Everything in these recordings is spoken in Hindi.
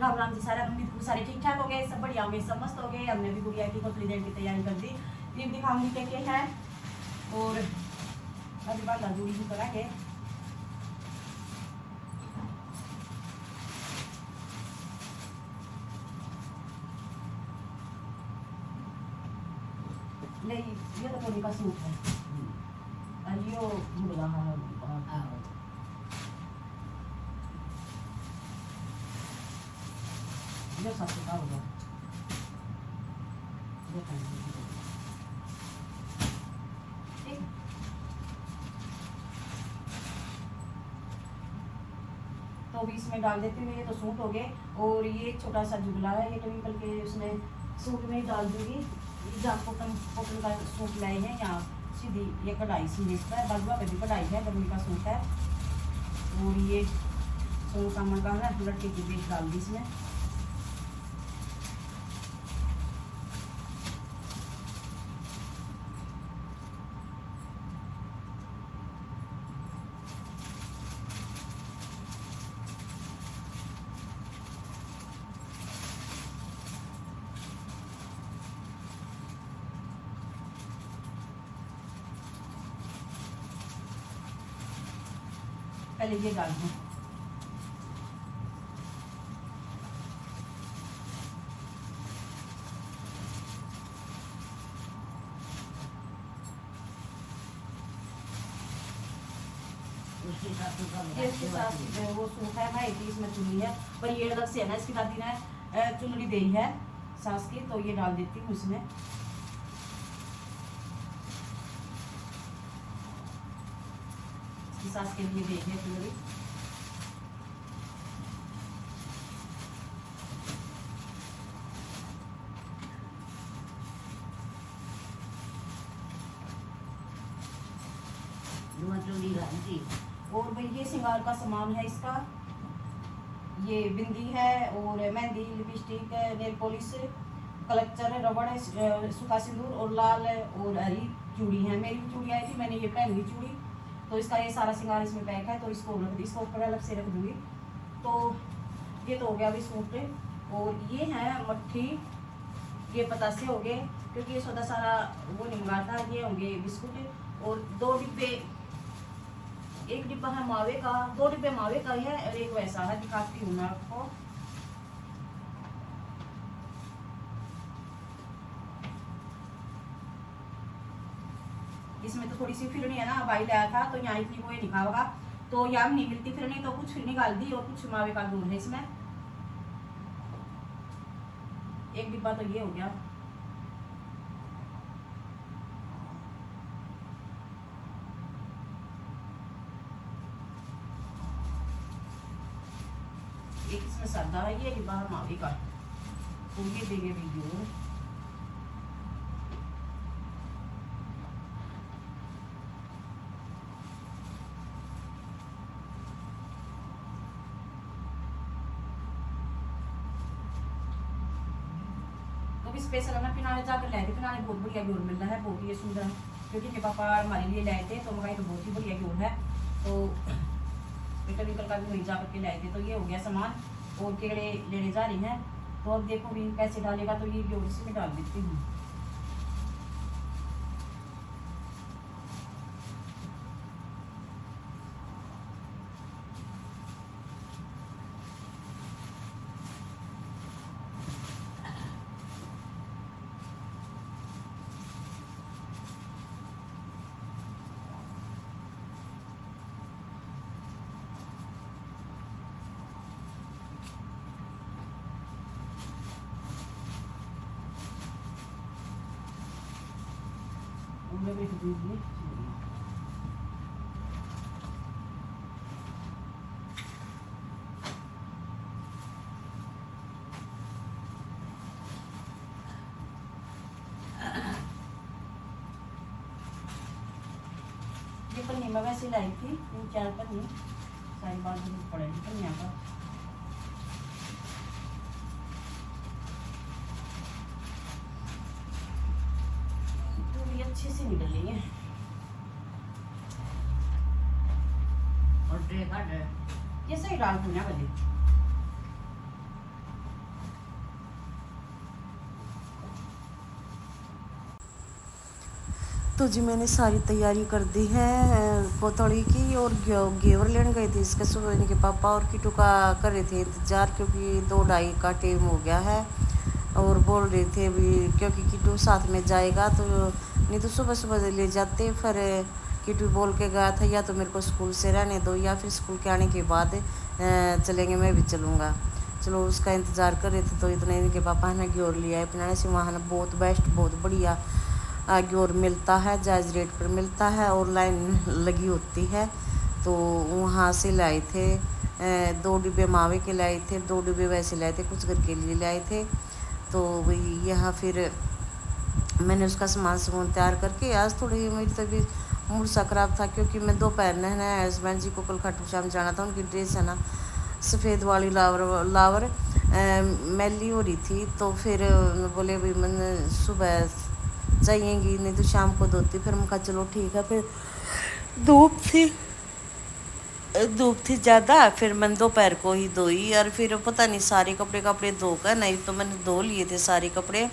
राम राम जी सारा उम्मीद सारे ठीक ठाक हो गए, सब बढ़िया हो गए, सब मस्त हो गए। हमने भी गुड़िया की कोतली देने की तैयारी कर दी। क्रीम दिखाऊंगी क्या है और अभी बात जुड़ी भी करा के ले ये तो कोनी का सूट है अलियो बुला हां ये सब का होगा तो अभी इसमें डाल देती हूँ। ये तो सूट हो गए और ये छोटा सा जुगला है, ये ट्विंकल के उसमें सूट में डाल दूंगी। जहाँ कॉटन का सूट लाए हैं यहाँ सीधी ये कढ़ाई सीधी इसका है, बाजुआ पे भी कढ़ाई है, गर्मी का सूट है। और ये सोन सामान का है, लड़के की बेच डाल दी इसमें। पहले ये डाल दूँ, वो सूट है भाई की इसमें चुनी है पर ये अलग से है ना, इसकी दादी ने चुनरी दी है सास की, तो ये डाल देती हूँ इसमें। सास के लिए देख है चुनरी। और भाई ये श्रृंगार का सामान है इसका, ये बिंदी है और मेहंदी, लिपस्टिक, नेल पॉलिश, कलक्चर, रबड़, सूखा सिंदूर और लाल और हरी चूड़ी है। मेरी चूड़ी आई थी, मैंने ये पहन ली चूड़ी, तो इसका ये सारा श्रृंगार इसमें पैक है। तो इसको ऊपर अलग से रख दूंगी। तो ये तो हो गया अभी सूट। और ये है मट्ठी, ये पतासे हो गए क्योंकि ये सौदा सारा वो नहीं मंगाया था। ये होंगे बिस्कुट और 2 डिब्बे, एक डिब्बा है मावे का, 2 डिब्बे मावे का है और एक वैसा है, दिखाती हूँ मैं आपको। इसमें तो थोड़ी सी फिरनी है ना, भाई लाया था तो यहाँ इतनी वो लिखा होगा, तो यहाँ नहीं मिलती फिरनी, तो कुछ फिर निकाल दी और कुछ मावे का दूध है इसमें। एक डिब्बा तो ये हो गया। एक इसमें सादा है, ये डिब्बा है मावे का, तो ये देंगे वीडियो। स्पेशल मैं पिनाने जाकर लाए थे, पिनाने बहुत बढ़िया घ्योर मिल रहा है, बहुत ही सुंदर, क्योंकि मेरे पापा हमारे लिए लाए थे तो मंगाई तो बहुत ही बढ़िया घ्योर है। तो बेटा निकल का भी वहीं जा करके लाए थे। तो ये हो गया सामान और केड़े लेने जा रही हैं। तो अब देखो भी कैसे डालेगा, तो ये घ्योर इसी में डाल देती हूँ। ये पन्नी मैं वैसे लाई थी, 3-4 पन्नी सारी बात पड़ेगी पन्निया का। अच्छे से निकल रही है। और ट्रे का ये सही डाल दूँ ना पहले। तो जी मैंने सारी तैयारी कर दी है पोतड़ी की, और घेवर लेने गए थे इसके सुबह इनके पापा और किटू का कर रहे थे इंतज़ार, क्योंकि 2-2:30 का टाइम हो गया है। और बोल रहे थे भी क्योंकि किटू साथ में जाएगा, तो नहीं तो सुबह सुबह ले जाते। फिर किटू बोल के गया था या तो मेरे को स्कूल से रहने दो या फिर स्कूल के आने के बाद चलेंगे, मैं भी चलूँगा। चलो उसका इंतज़ार कर रहे थे, तो इतने इनके पापा ने घेवर लिया है अपना से। वहाँ बहुत बेस्ट बहुत बढ़िया घेवर मिलता है, जायज़ रेट पर मिलता है और लाइन लगी होती है। तो वहाँ से लाए थे 2 डिब्बे मावे के लाए थे, 2 डिब्बे वैसे लाए थे, कुछ घर के लिए लाए थे। तो वही यहाँ फिर मैंने उसका सामान तैयार करके, आज थोड़ी मेरी तबीयत मूड सा ख़राब था, क्योंकि मैं दोपहर में है हस्बैंड जी को कल खाटू श्याम जाना था। उनकी ड्रेस है ना सफ़ेद वाली लावर मैली हो रही थी, तो फिर बोले भाई मैंने सुबह चाहिएगी नहीं तो शाम को धोती। फिर मैं कहा चलो ठीक है। फिर धूप थी ज़्यादा, फिर मैंने दोपहर को ही धोई। और फिर पता नहीं सारे कपड़े धोकर, नहीं तो मैंने धो लिए थे सारे कपड़े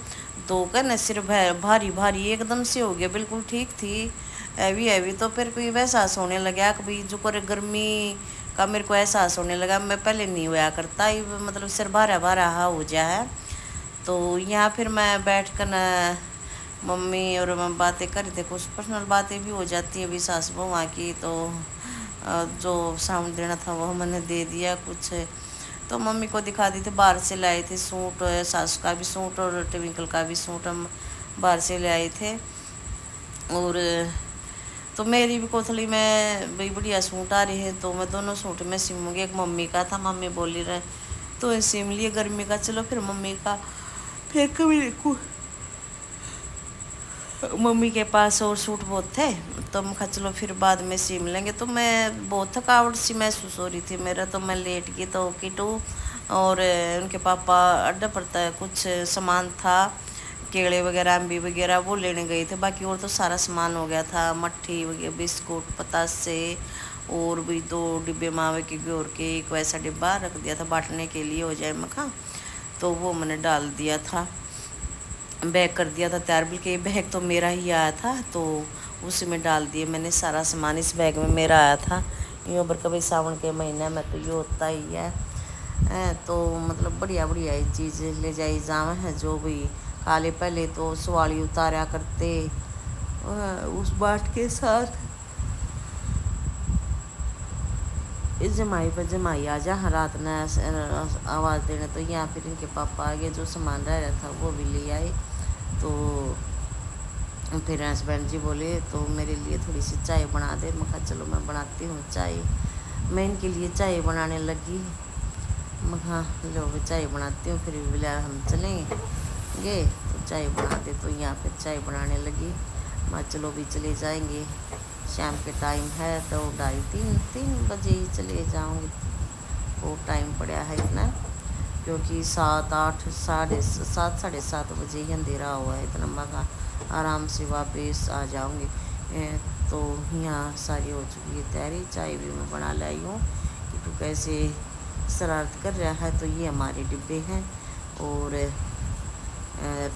धोकर न, सिर्फ भारी भारी एकदम से हो गया, बिल्कुल ठीक थी हैवी। तो फिर कोई एहसास होने लगा कि भाई जो कर गर्मी का मेरे को एहसास होने लगा। मैं पहले नहीं हुआ करता, मतलब सिर भारा भारा हो जा है। तो यहाँ फिर मैं बैठ कर न मम्मी और मैं बातें कर रहे थे, कुछ पर्सनल बातें भी हो जाती है अभी सास बहू की। तो जो साउंड देना था वो मैंने दे दिया कुछ। तो मम्मी को दिखा दी थी, बाहर से लाए थे सूट, सास का भी सूट और ट्विंकल का भी सूट हम बाहर से ले आए थे। और तो मेरी भी कोथली में भाई बढ़िया सूट आ रही है, तो मैं दोनों सूट में सिमूँगी। एक मम्मी का था, मम्मी बोली रहे तो सिम लिए गर्मी का, चलो फिर मम्मी का फिर कभी देखूँ। मम्मी के पास और सूट बहुत थे, तो मैं कहा चलो फिर बाद में सिम लेंगे। तो मैं बहुत थकावट सी महसूस हो रही थी मेरा, तो मैं लेट गई। तो किटू और उनके पापा अड्डा पड़ता है, कुछ सामान था केले वगैरह अम्बी वगैरह वो लेने गए थे। बाकी और तो सारा सामान हो गया था, मट्ठी वगैरह बिस्कुट पतासे, और भी 2 डिब्बे मावे के घेवर के, एक वैसा डिब्बा रख दिया था बांटने के लिए हो जाए मखा, तो वो मैंने डाल दिया था, बैग कर दिया था तैयार। बल्कि बैग तो मेरा ही आया था, तो उसी में डाल दिए मैंने सारा सामान। इस बैग में मेरा आया था। यूँ पर कभी सावन के महीने में तो ये होता ही है। तो मतलब बढ़िया बढ़िया ये चीज़ ले जाई जाम है, जो भी काले पहले तो सवाली उतारा करते उस बाट के साथ। इस जमाई पर जमाई आ जा रात ने आवाज़ देने, तो यहाँ फिर इनके पापा आ गए, जो सामान रह रहा था वो भी ले आए। तो फिर हस्बैंड जी बोले तो मेरे लिए थोड़ी सी चाय बना दे। मैं कहा चलो मैं बनाती हूँ चाय। मैं इनके लिए चाय बनाने लगी। मैं हाँ लो चाय बनाती हूँ, फिर बोला हम चलेंगे तो चाय बना दे। तो यहाँ फिर चाय बनाने लगी। मैं चलो भी चले जाएंगे, शाम के टाइम है, तो 2:30-3 बजे ही चले जाऊँगी। वो टाइम पड़ा है इतना, क्योंकि 7-8 साढ़े 7 बजे ही अंधेरा हुआ है। इतना मैं आराम से वापस आ जाऊँगी। तो यहाँ सारी हो चुकी है तैयारी। चाय भी मैं बना लाई हूँ। किटू कैसे शरारत कर रहा है। तो ये हमारे डिब्बे हैं, और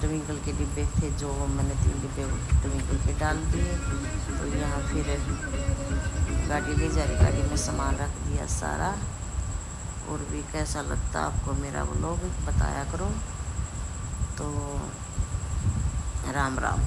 ट्विंकल के डिब्बे थे जो मैंने 3 डिब्बे ट्विंकल के डाल दिए। तो यहाँ फिर गाड़ी ले जा रही, गाड़ी में सामान रख दिया सारा। और भी कैसा लगता आपको मेरा व्लॉग बताया करो। तो राम राम।